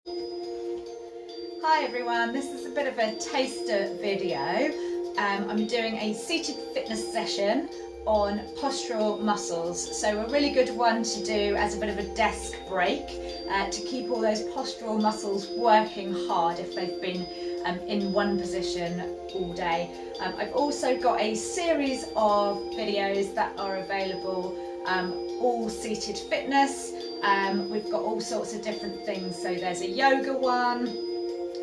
Hi everyone, this is a bit of a taster video. I'm doing a seated fitness session on postural muscles. So a really good one to do as a bit of a desk break to keep all those postural muscles working hard if they've been in one position all day. I've also got a series of videos that are available, all seated fitness. We've got all sorts of different things. So there's a yoga one,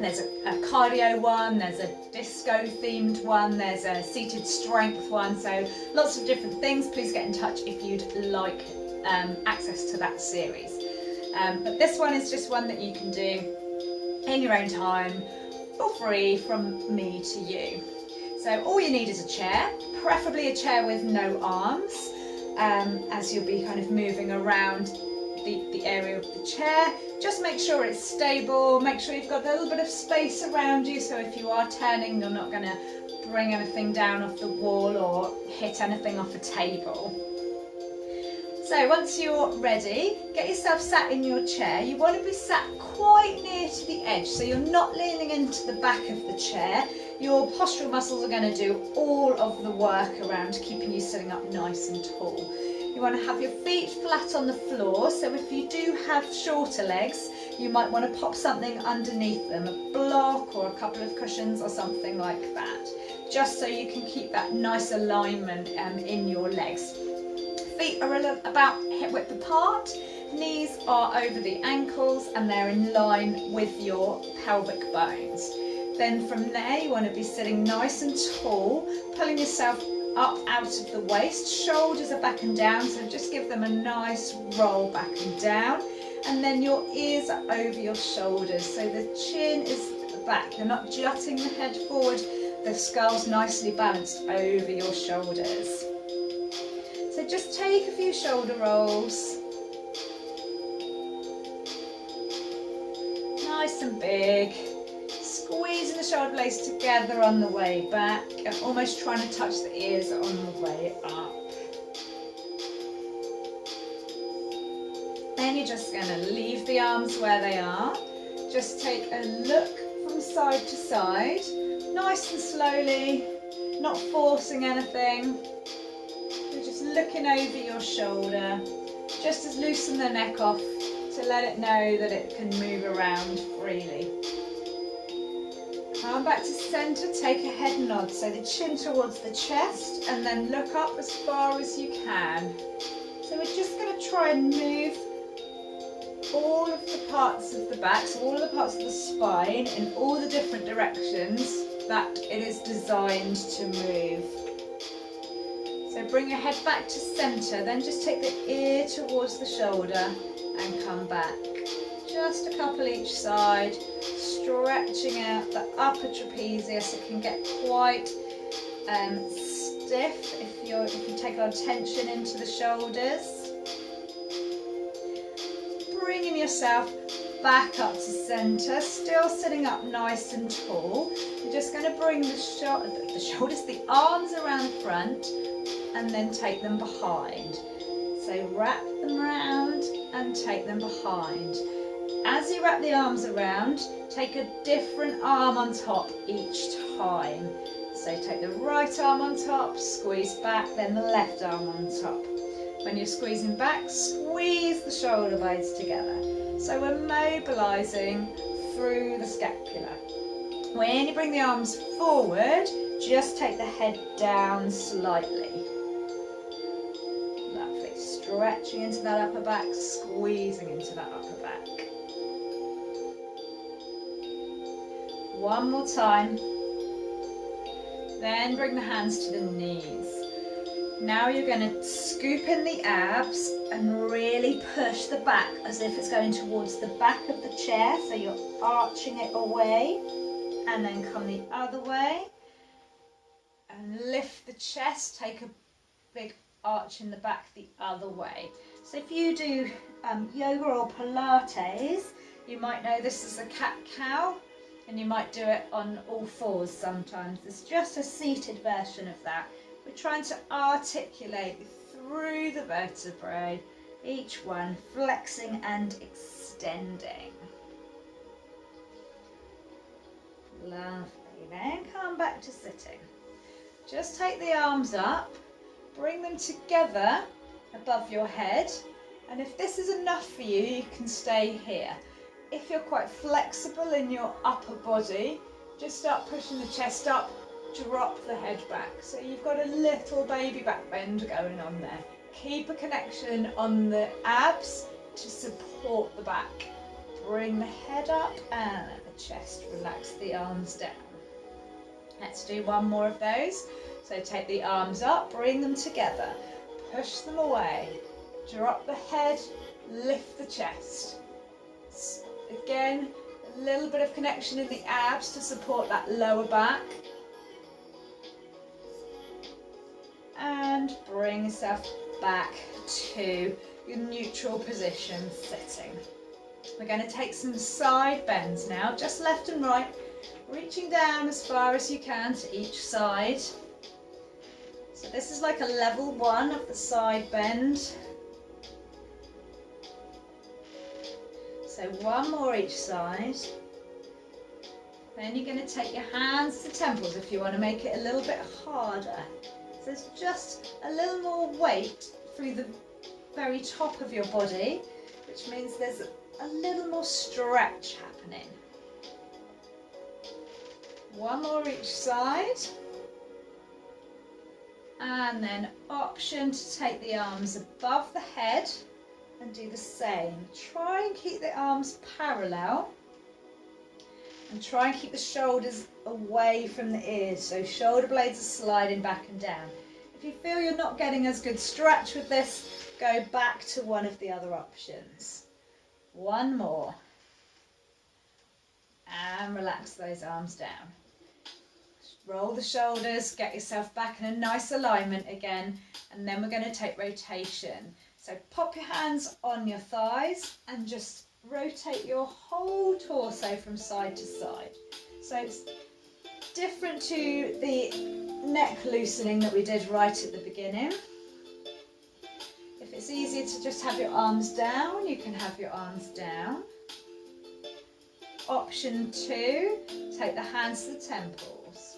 there's a cardio one, there's a disco themed one, there's a seated strength one, so lots of different things. Please get in touch if you'd like access to that series. But this one is just one that you can do in your own time for free from me to you. So all you need is a chair, preferably a chair with no arms, as you'll be kind of moving around the area of the chair. Just make sure it's stable, make sure you've got a little bit of space around you, so if you are turning you're not going to bring anything down off the wall or hit anything off a table. So once you're ready, get yourself sat in your chair. You want to be sat quite near to the edge, so you're not leaning into the back of the chair. Your postural muscles are going to do all of the work around keeping you sitting up nice and tall. You want to have your feet flat on the floor, so if you do have shorter legs, you might want to pop something underneath them, a block or a couple of cushions or something like that, just so you can keep that nice alignment in your legs. Feet are about hip width apart, knees are over the ankles and they're in line with your pelvic bones. Then from there you want to be sitting nice and tall, pulling yourself up out of the waist, shoulders are back and down, so just give them a nice roll back and down, and then your ears are over your shoulders, so the chin is at the back, you're not jutting the head forward, the skull's nicely balanced over your shoulders. So just take a few shoulder rolls, nice and big. Squeezing the shoulder blades together on the way back and almost trying to touch the ears on the way up. Then you're just going to leave the arms where they are. Just take a look from side to side, nice and slowly, not forcing anything. You're just looking over your shoulder, just as loosen the neck off to let it know that it can move around freely. Come back to centre, take a head nod, so the chin towards the chest and then look up as far as you can. So we're just going to try and move all of the parts of the back, so all of the parts of the spine in all the different directions that it is designed to move. So bring your head back to centre, then just take the ear towards the shoulder and come back. Just a couple each side, stretching out the upper trapezius. It can get quite stiff if you take a lot of tension into the shoulders. Bringing yourself back up to centre, still sitting up nice and tall. You're just going to bring the arms around the front and then take them behind. So wrap them around and take them behind. As you wrap the arms around, take a different arm on top each time. So take the right arm on top, squeeze back, then the left arm on top. When you're squeezing back, squeeze the shoulder blades together. So we're mobilising through the scapula. When you bring the arms forward, just take the head down slightly. Lovely. Stretching into that upper back, squeezing into that upper back. One more time. Then bring the hands to the knees. Now you're going to scoop in the abs and really push the back as if it's going towards the back of the chair, so you're arching it away, and then come the other way and lift the chest, take a big arch in the back the other way. So if you do yoga or Pilates, you might know this is a cat-cow, and you might do it on all fours sometimes. It's just a seated version of that. We're trying to articulate through the vertebrae, each one flexing and extending. Lovely. Then come back to sitting. Just take the arms up, bring them together above your head, and if this is enough for you, you can stay here. If you're quite flexible in your upper body, just start pushing the chest up, drop the head back. So you've got a little baby back bend going on there. Keep a connection on the abs to support the back. Bring the head up and let the chest relax the arms down. Let's do one more of those. So take the arms up, bring them together, push them away, drop the head, lift the chest. Again, a little bit of connection in the abs to support that lower back. And bring yourself back to your neutral position, sitting. We're going to take some side bends now, just left and right, reaching down as far as you can to each side. So this is like a level 1 of the side bend. So one more each side. Then you're going to take your hands to temples if you want to make it a little bit harder. So there's just a little more weight through the very top of your body, which means there's a little more stretch happening. One more each side. And then option to take the arms above the head and do the same. Try and keep the arms parallel and try and keep the shoulders away from the ears, so shoulder blades are sliding back and down. If you feel you're not getting as good stretch with this, go back to one of the other options. One more. And relax those arms down. Roll the shoulders, get yourself back in a nice alignment again, and then we're going to take rotation. So pop your hands on your thighs and just rotate your whole torso from side to side. So it's different to the neck loosening that we did right at the beginning. If it's easier to just have your arms down, you can have your arms down. Option 2, take the hands to the temples.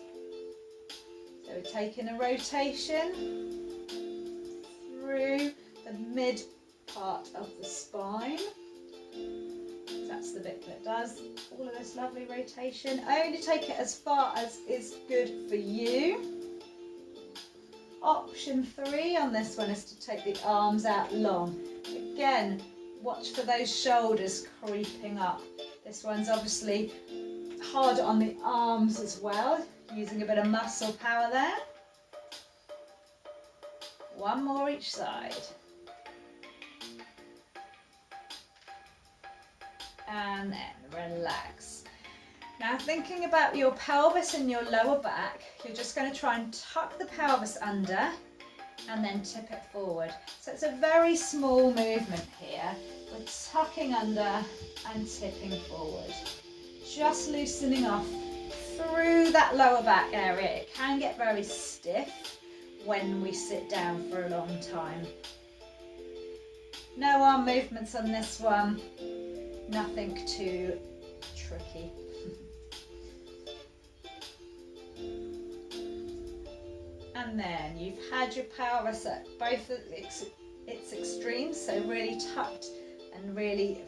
So we're taking a rotation through the mid part of the spine. That's the bit that does all of this lovely rotation. Only take it as far as is good for you. Option 3 on this one is to take the arms out long. Again, watch for those shoulders creeping up. This one's obviously harder on the arms as well, using a bit of muscle power there. One more each side. And then relax. Now thinking about your pelvis and your lower back, you're just going to try and tuck the pelvis under and then tip it forward. So it's a very small movement here. We're tucking under and tipping forward. Just loosening off through that lower back area. It can get very stiff when we sit down for a long time. No arm movements on this one. Nothing too tricky. And then you've had your pelvis at both of its extremes, so really tucked and really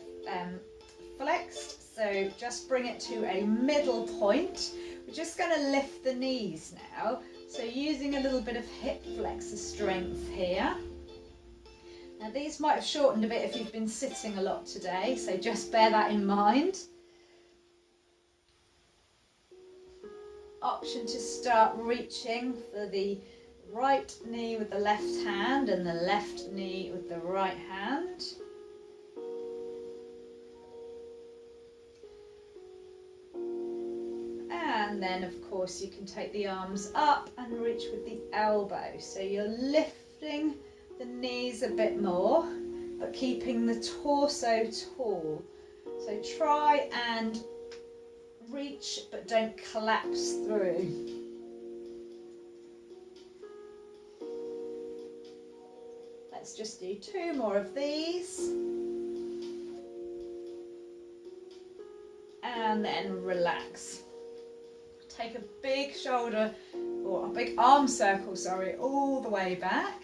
flexed. So just bring it to a middle point. We're just going to lift the knees now. So using a little bit of hip flexor strength here. Now these might have shortened a bit if you've been sitting a lot today, so just bear that in mind. Option to start reaching for the right knee with the left hand and the left knee with the right hand. And then of course you can take the arms up and reach with the elbow. So you're lifting the knees a bit more, but keeping the torso tall. So try and reach, but don't collapse through. Let's just do 2 more of these. And then relax. Take a big shoulder, or a big arm circle, sorry, all the way back.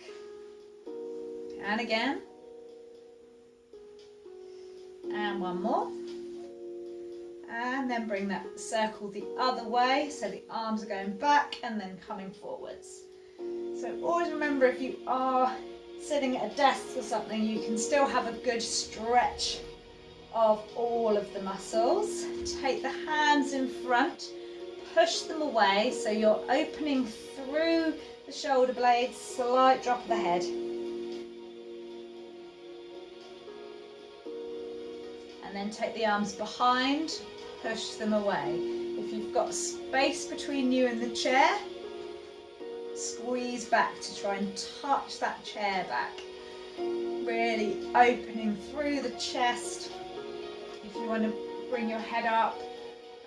And again. And one more. And then bring that circle the other way, so the arms are going back and then coming forwards. So always remember, if you are sitting at a desk or something, you can still have a good stretch of all of the muscles. Take the hands in front, push them away so you're opening through the shoulder blades, slight drop of the head. And then take the arms behind, push them away. If you've got space between you and the chair, squeeze back to try and touch that chair back. Really opening through the chest. If you want to bring your head up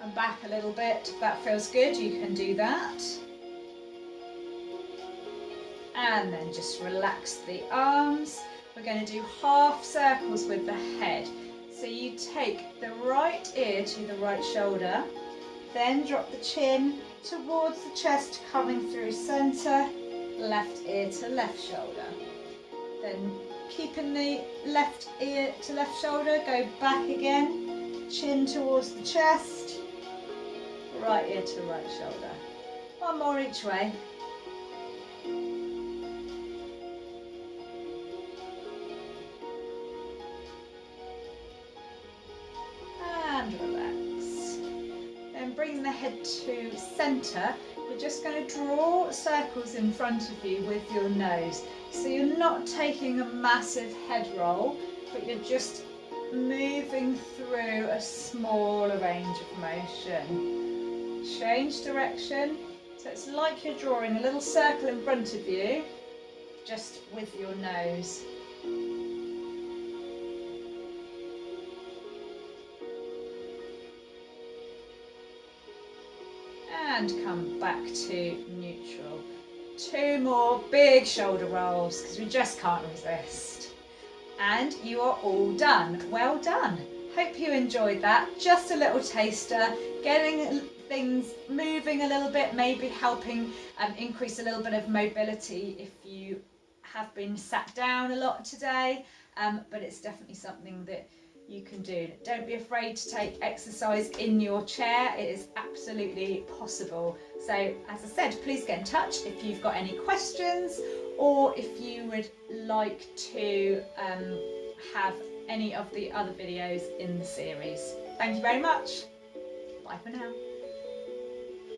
and back a little bit, if that feels good, you can do that. And then just relax the arms. We're going to do half circles with the head. So you take the right ear to the right shoulder, then drop the chin towards the chest, coming through centre, left ear to left shoulder. Then keeping the left ear to left shoulder, go back again, chin towards the chest, right ear to right shoulder. One more each way. And relax. Then bring the head to centre. We're just going to draw circles in front of you with your nose. So you're not taking a massive head roll, but you're just moving through a smaller range of motion. Change direction. So it's like you're drawing a little circle in front of you, just with your nose. And come back to neutral. 2 more big shoulder rolls, because we just can't resist. And you are all done. Well done. Hope you enjoyed that. Just a little taster, getting things moving a little bit, maybe helping increase a little bit of mobility if you have been sat down a lot today, but it's definitely something that you can do. Don't be afraid to take exercise in your chair. It is absolutely possible. So as I said, please get in touch if you've got any questions, or if you would like to have any of the other videos in the series. Thank you very much. Bye for now.